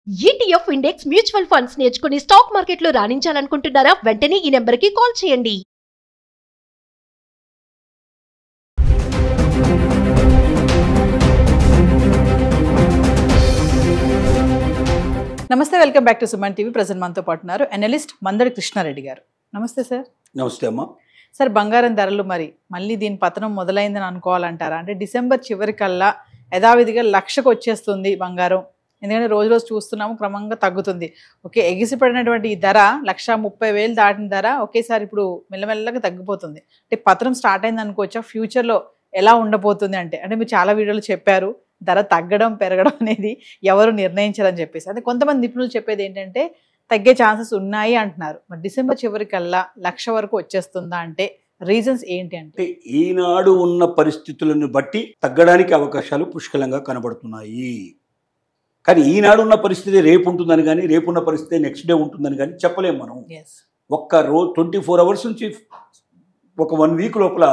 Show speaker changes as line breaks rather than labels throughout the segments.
ETF index mutual funds నేర్చుకుని stock మార్కెట్లో రాణించాలనుకుంటున్నారా? వెంటనే ఈ నెంబర్కి కాల్ చేయండి.
నమస్తే, welcome back to Suman TV. Present మనతో పాటు ఉన్నారు అనలిస్ట్ మందడి కృష్ణారెడ్డి గారు. నమస్తే సార్.
నమస్తే అమ్మా.
సార్, బంగారం ధరలు మళ్ళీ దీని పతనం మొదలైందని అనుకోవాలంటారా? అంటే డిసెంబర్ చివరికల్లా యథావిధిగా 1,00,000కు వచ్చేస్తుంది బంగారం. ఎందుకంటే రోజు రోజు చూస్తున్నాము క్రమంగా తగ్గుతుంది. ఓకే, ఎగిసిపడినటువంటి ఈ ధర 1,30,000 దాటిన ధర ఒకేసారి ఇప్పుడు మెల్లమెల్లగా తగ్గిపోతుంది. అంటే పతనం స్టార్ట్ అయింది అనుకోవచ్చా? ఫ్యూచర్లో ఎలా ఉండబోతుంది అంటే మీరు చాలా వీడియోలు చెప్పారు, ధర తగ్గడం పెరగడం అనేది ఎవరు నిర్ణయించారని చెప్పేసి. అంటే కొంతమంది నిపుణులు చెప్పేది ఏంటంటే తగ్గే ఛాన్సెస్ ఉన్నాయి అంటున్నారు. మరి డిసెంబర్ చివరికల్లా 1,00,000 వరకు వచ్చేస్తుందా అంటే రీజన్స్ ఏంటి అంటే?
ఈనాడు ఉన్న పరిస్థితులను బట్టి తగ్గడానికి అవకాశాలు పుష్కలంగా కనబడుతున్నాయి. కానీ ఈనాడు ఉన్న పరిస్థితి రేపు ఉంటుందని కానీ, రేపున్న పరిస్థితి నెక్స్ట్ డే ఉంటుందని కానీ చెప్పలేము మనం. ఒక్క రోజు 24 అవర్స్ నుంచి ఒక 1 వీక్ లోపల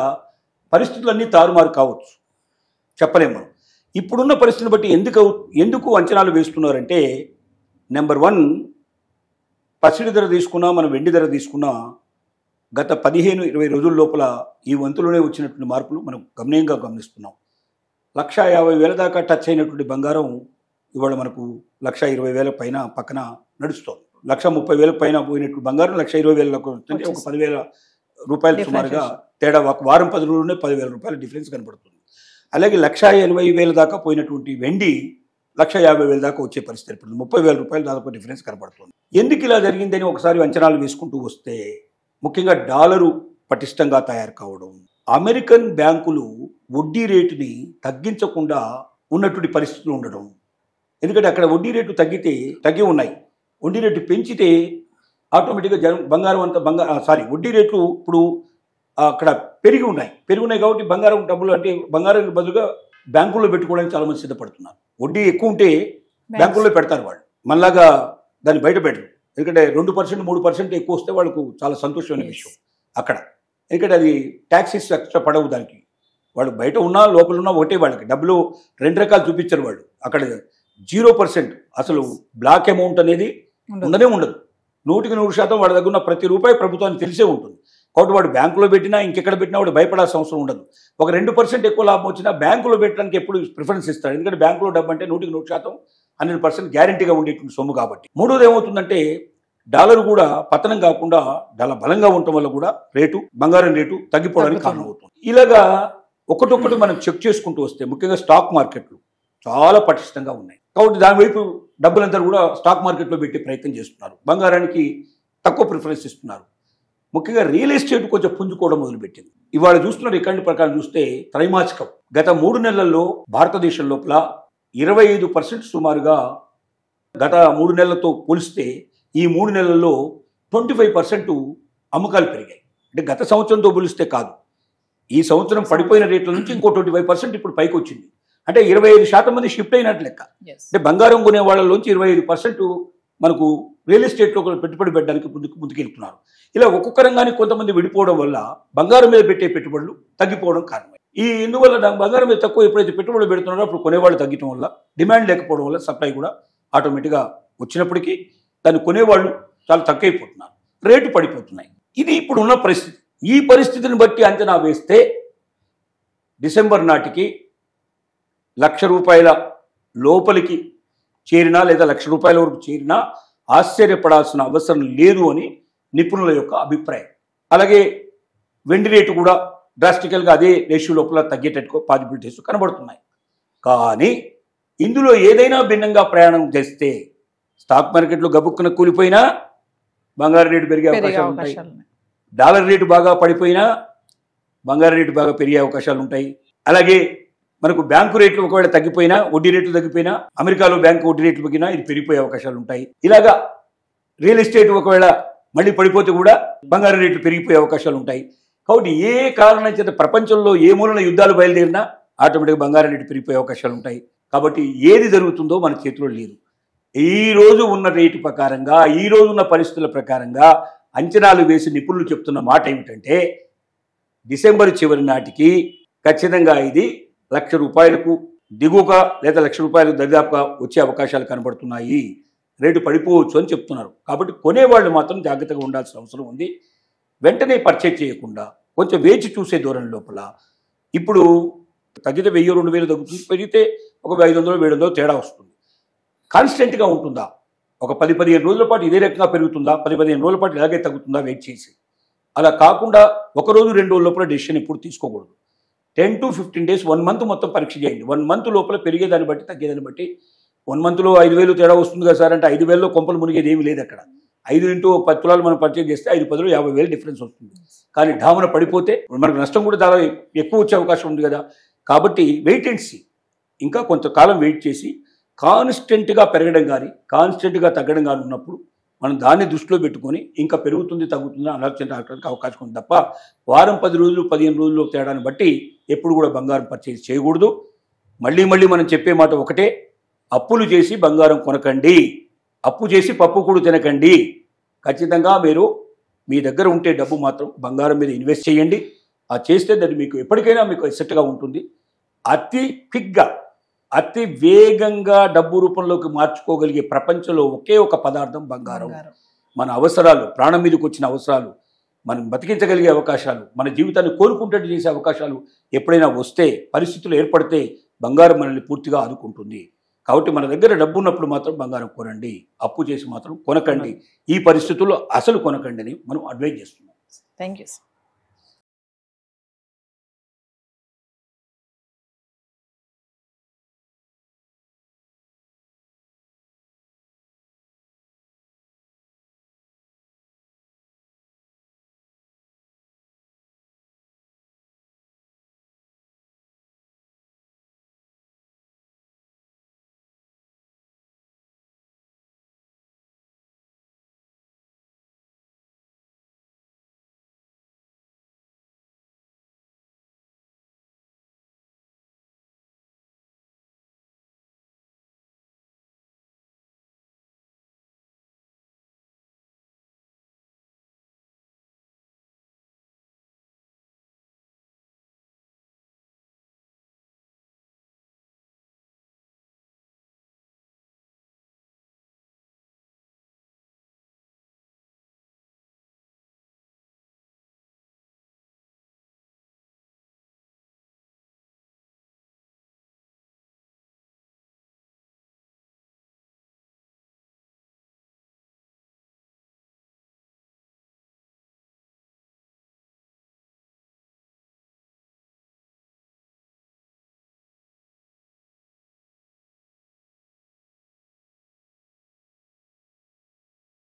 పరిస్థితులన్నీ తారుమారు కావచ్చు, చెప్పలేము మనం. ఇప్పుడున్న పరిస్థితిని బట్టి ఎందుకు అంచనాలు వేస్తున్నారంటే, నెంబర్ 1, పసిడి ధర తీసుకున్నా, మనం వెండి ధర తీసుకున్నా గత 15-20 రోజుల లోపల ఈ వంతులోనే వచ్చినటువంటి మార్పులు మనం గమనంగా గమనిస్తున్నాం. 1,50,000 దాకా టచ్ అయినటువంటి బంగారం ఇవాళ మనకు 1,20,000 పైన పక్కన నడుస్తోంది. 1,30,000 పైన పోయినట్టు బంగారం 1,20,000 అంటే ఒక 10,000 రూపాయలు సుమారుగా తేడా. ఒక వారం 10 రోజుల్లోనే 10,000 రూపాయల డిఫరెన్స్ కనబడుతుంది. అలాగే 1,80,000 దాకా పోయినటువంటి వెండి 1,50,000 దాకా వచ్చే పరిస్థితి ఏర్పడుతుంది. 30,000 రూపాయలు దాదాపు డిఫరెన్స్ కనబడుతుంది. ఎందుకు ఇలా జరిగిందని ఒకసారి అంచనాలు వేసుకుంటూ వస్తే, ముఖ్యంగా డాలరు పటిష్టంగా తయారు కావడం, అమెరికన్ బ్యాంకులు వడ్డీ రేటుని తగ్గించకుండా ఉన్నటువంటి పరిస్థితులు ఉండడం. ఎందుకంటే అక్కడ వడ్డీ రేటు తగ్గి ఉన్నాయి. వడ్డీ రేటు పెంచితే ఆటోమేటిక్గా బంగారం అంతా వడ్డీ రేట్లు ఇప్పుడు అక్కడ పెరిగి ఉన్నాయి కాబట్టి బంగారం డబ్బులు అంటే బంగారం బదులుగా బ్యాంకుల్లో పెట్టుకోవడానికి చాలా మంది సిద్ధపడుతున్నారు. వడ్డీ ఎక్కువ ఉంటే బ్యాంకుల్లో పెడతారు వాళ్ళు, మళ్ళాగా దాన్ని బయట పెట్టరు. ఎందుకంటే 2%, 3% ఎక్కువ వస్తే వాళ్ళకు చాలా సంతోషమైన విషయం అక్కడ. ఎందుకంటే అది ట్యాక్సెస్ ఎక్స్ట్రా పడవు దానికి. వాళ్ళు బయట ఉన్నా లోపల ఉన్నా ఒకటే, వాళ్ళకి డబ్బులు 2 రకాలు చూపించరు వాళ్ళు. అక్కడ 0% అసలు బ్లాక్ అమౌంట్ అనేది ఉండనే ఉండదు. 100% వాళ్ళ దగ్గర ఉన్న ప్రతి రూపాయి ప్రభుత్వానికి తెలిసే ఉంటుంది. కాబట్టి వాడు బ్యాంకులో పెట్టినా ఇంకెక్కడ పెట్టినా వాడు భయపడాల్సిన అవసరం ఉండదు. ఒక 2% ఎక్కువ లాభం వచ్చినా బ్యాంకులో పెట్టడానికి ఎప్పుడు ప్రిఫరెన్స్ ఇస్తాడు. ఎందుకంటే బ్యాంకులో డబ్బు అంటే 100% 100% గ్యారంటీగా ఉండేటువంటి సొమ్ము కాబట్టి. మూడోది ఏమవుతుందంటే, డాలర్ కూడా పతనం కాకుండా చాలా బలంగా ఉండటం వల్ల కూడా బంగారం రేటు తగ్గిపోవడానికి కారణం అవుతుంది. ఇలాగా ఒకటొక్కటి మనం చెక్ చేసుకుంటూ వస్తే, ముఖ్యంగా స్టాక్ మార్కెట్లు చాలా పటిష్టంగా ఉన్నాయి. కాబట్టి దాని వైపు డబ్బులంతా కూడా స్టాక్ మార్కెట్లో పెట్టే ప్రయత్నం చేస్తున్నారు. బంగారానికి తక్కువ ప్రిఫరెన్స్ ఇస్తున్నారు. ముఖ్యంగా రియల్ ఎస్టేట్ కొంచెం పుంజుకోవడం మొదలుపెట్టింది. ఇవాళ చూస్తున్న రికార్డు ప్రకారం చూస్తే త్రైమాసికం గత 3 నెలల్లో భారతదేశం లోపల 25% సుమారుగా గత 3 నెలలతో పోలిస్తే ఈ 3 నెలల్లో 25% అమ్మకాలు పెరిగాయి. అంటే గత సంవత్సరంతో పోలిస్తే కాదు, ఈ సంవత్సరం పడిపోయిన రేట్ల నుంచి ఇంకో 25% ఇప్పుడు పైకి వచ్చింది. అంటే 25% మంది షిఫ్ట్ అయినట్లు లెక్క. అంటే బంగారం కొనే వాళ్ళలోంచి 25% మనకు రియల్ ఎస్టేట్లో పెట్టుబడి పెట్టడానికి ముందుకెళ్తున్నారు. ఇలా ఒక్కొక్క రంగానికి కొంతమంది విడిపోవడం వల్ల బంగారం మీద పెట్టే పెట్టుబడులు తగ్గిపోవడం కారణమై, ఇందువల్ల బంగారం మీద తక్కువ ఎప్పుడైతే పెట్టుబడులు పెడుతున్నారో అప్పుడు కొనేవాళ్ళు తగ్గడం వల్ల, డిమాండ్ లేకపోవడం వల్ల సప్లై కూడా ఆటోమేటిక్గా వచ్చినప్పటికీ దాన్ని కొనేవాళ్ళు చాలా తక్కువైపోతున్నారు, రేటు పడిపోతున్నాయి. ఇది ఇప్పుడు ఉన్న పరిస్థితి. ఈ పరిస్థితిని బట్టి అంచనా వేస్తే డిసెంబర్ నాటికి 1,00,000 రూపాయల లోపలికి చేరినా లేదా 1,00,000 రూపాయల వరకు చేరినా ఆశ్చర్యపడాల్సిన అవసరం లేదు అని నిపుణుల యొక్క అభిప్రాయం. అలాగే వెండి రేటు కూడా డ్రాస్టికల్గా అదే రేషియో లోపల తగ్గేటట్టు పాసిబిలిటీస్ కనబడుతున్నాయి. కానీ ఇందులో ఏదైనా భిన్నంగా ప్రయాణం చేస్తే స్టాక్ మార్కెట్లో గబుక్కున కూలిపోయినా బంగారు రేటు పెరిగే అవకాశాలు ఉంటాయి. డాలర్ రేటు బాగా పడిపోయినా బంగారు రేటు బాగా పెరిగే అవకాశాలు ఉంటాయి. అలాగే మనకు బ్యాంకు రేట్లు ఒకవేళ తగ్గిపోయినా, వడ్డీ రేట్లు తగ్గిపోయినా, అమెరికాలో బ్యాంకు వడ్డీ రేట్లు తగ్గినా ఇది పెరిగిపోయే అవకాశాలు ఉంటాయి. ఇలాగా రియల్ ఎస్టేట్ ఒకవేళ మళ్ళీ పడిపోతే కూడా బంగారు రేట్లు పెరిగిపోయే అవకాశాలు ఉంటాయి. కాబట్టి ఏ కారణం చేత ప్రపంచంలో ఏ మూలన యుద్ధాలు బయలుదేరినా ఆటోమేటిక్గా బంగారు రేటు పెరిగిపోయే అవకాశాలు ఉంటాయి. కాబట్టి ఏది జరుగుతుందో మన చేతిలో లేదు. ఈ రోజు ఉన్న రేటు ప్రకారంగా, ఈ రోజు ఉన్న పరిస్థితుల ప్రకారంగా అంచనాలు వేసి నిపుణులు చెప్తున్న మాట ఏమిటంటే, డిసెంబర్ చివరి నాటికి ఖచ్చితంగా ఇది 1,00,000 రూపాయలకు దిగువగా లేదా 1,00,000 రూపాయలకు దరిదాపుగా వచ్చే అవకాశాలు కనబడుతున్నాయి. రేటు పడిపోవచ్చు అని చెప్తున్నారు. కాబట్టి కొనేవాళ్ళు మాత్రం జాగ్రత్తగా ఉండాల్సిన అవసరం ఉంది. వెంటనే పర్చేజ్ చేయకుండా కొంచెం వేచి చూసే ధోరణి లోపల ఇప్పుడు తగ్గితే 1000-2000 తగ్గుతుంది, పెరిగితే ఒక 500-700 తేడా వస్తుంది. కాన్స్టెంట్గా ఉంటుందా, ఒక 10-15 రోజుల పాటు ఇదే రకంగా పెరుగుతుందా, 10-15 రోజుల పాటు ఇలాగే తగ్గుతుందా వెయిట్ చేసి, అలా కాకుండా ఒక రోజు 2 రోజుల లోపల డెసిషన్ ఎప్పుడు తీసుకోకూడదు. 10 to 15 days 1 month మొత్తం పరీక్ష చేయండి. 1 month లోపల పెరిగేదాన్ని బట్టి తగ్గేదాన్ని బట్టి 1 monthలో 5000 తేడా వస్తుంది కదా సార్ అంటే 5000లో కొంపలు మునిగేది ఏమీ లేదు అక్కడ. 5 into 10 తులాలు మనం పర్చేజ్ చేస్తే 5-10లో 50,000 డిఫరెన్స్ వస్తుంది. కానీ ఢామన పడిపోతే మనకు నష్టం కూడా చాలా ఎక్కువ వచ్చే అవకాశం ఉంది కదా. కాబట్టి వెయిట్ అండ్ సీ, ఇంకా కొంతకాలం వెయిట్ చేసి కాన్స్టెంట్గా పెరగడం కానీ కాన్స్టెంట్గా తగ్గడం కానీ ఉన్నప్పుడు మనం దాన్ని దృష్టిలో పెట్టుకొని ఇంకా పెరుగుతుంది తగ్గుతుంది ఆలోచించడానికి అవకాశం ఉంది తప్ప వారం 10 రోజులు 15 రోజులు తేడాన్ని బట్టి ఎప్పుడు కూడా బంగారం పర్చేజ్ చేయకూడదు. మళ్ళీ మనం చెప్పే మాట ఒకటే, అప్పులు చేసి బంగారం కొనకండి, అప్పు చేసి పప్పు కూడా తినకండి. ఖచ్చితంగా మీరు మీ దగ్గర ఉంటే డబ్బు మాత్రం బంగారం మీద ఇన్వెస్ట్ చేయండి. ఆ చేస్తే దాన్ని మీకు ఎప్పటికైనా మీకు ఎసెట్గా ఉంటుంది. అతి క్విక్గా అతి వేగంగా డబ్బు రూపంలోకి మార్చుకోగలిగే ప్రపంచంలో ఒకే ఒక పదార్థం బంగారం. మన అవసరాలు, ప్రాణం మీదకి వచ్చిన అవసరాలు, మనం బతికించగలిగే అవకాశాలు, మన జీవితాన్ని కోలుకుంటట్టు చేసే అవకాశాలు ఎప్పుడైనా వస్తే, పరిస్థితులు ఏర్పడితే బంగారం మనల్ని పూర్తిగా ఆదుకుంటుంది. కాబట్టి మన దగ్గర డబ్బు ఉన్నప్పుడు మాత్రం బంగారం కొనండి, అప్పు చేసి మాత్రం కొనకండి. ఈ పరిస్థితుల్లో అసలు కొనకండి అని మనం అడ్వైజ్ చేస్తున్నాం.
Thank you.